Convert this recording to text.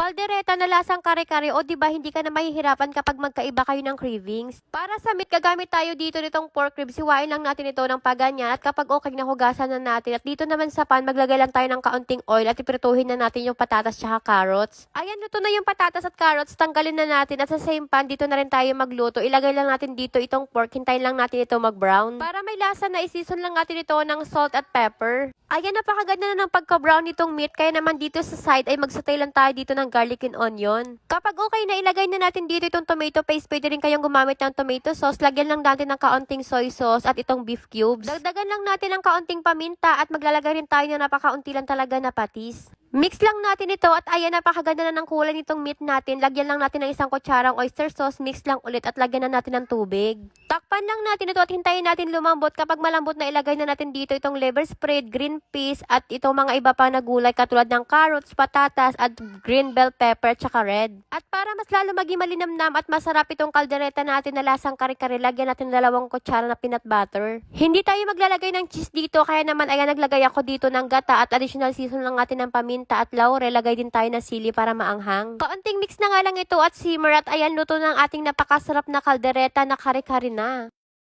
Kaldereta na lasang kare-kare o 'di ba hindi ka na mahihirapan kapag magkaiba kayo ng cravings. Para sa meat gagamit tayo dito nitong pork ribs, hiwain lang natin ito ng paganyan at kapag okay na hugasan na natin at dito naman sa pan maglagay lang tayo ng kaunting oil at iprituhin na natin yung patatas at carrots. Ayan, luto na yung patatas at carrots, tanggalin na natin at sa same pan dito na rin tayo magluto. Ilagay lang natin dito itong pork, hintayin lang natin ito mag-brown. Para may lasa na i-season lang natin ito ng salt at pepper. Ayan, napakaganda na ng pagka-brown nitong meat. Kaya naman dito sa side ay magsatay lang tayo dito ng garlic and onion. Kapag okay na, ilagay na natin dito itong tomato paste. Pwede rin kayong gumamit ng tomato sauce. Lagyan lang natin ng kaunting soy sauce at itong beef cubes. Dagdagan lang natin ng kaunting paminta at maglalagay rin tayo ng napakaunti lang talaga na patis. Mix lang natin ito at ayan, napakaganda na ng kulay nitong meat natin. Lagyan lang natin ng isang kutsarang oyster sauce, mix lang ulit at lagyan na natin ng tubig. Takpan lang natin ito at hintayin natin lumambot. Kapag malambot na, ilagay na natin dito itong liver spread, green peas at itong mga iba pang na gulay katulad ng carrots, patatas at green bell pepper at saka red. At para mas lalo maging malinamnam at masarap itong kaldereta natin na lasang kare-kare, lagyan natin 2 kutsara na peanut butter. Hindi tayo maglalagay ng cheese dito, kaya naman ayan, naglagay ako dito ng gata at additional season lang natin ng paminta at laurel. Lagay din tayo ng sili para maanghang. Kaunting mix na nga lang ito at simmer at ayan, luto ng ating napakasarap na kaldereta na kare-kare na.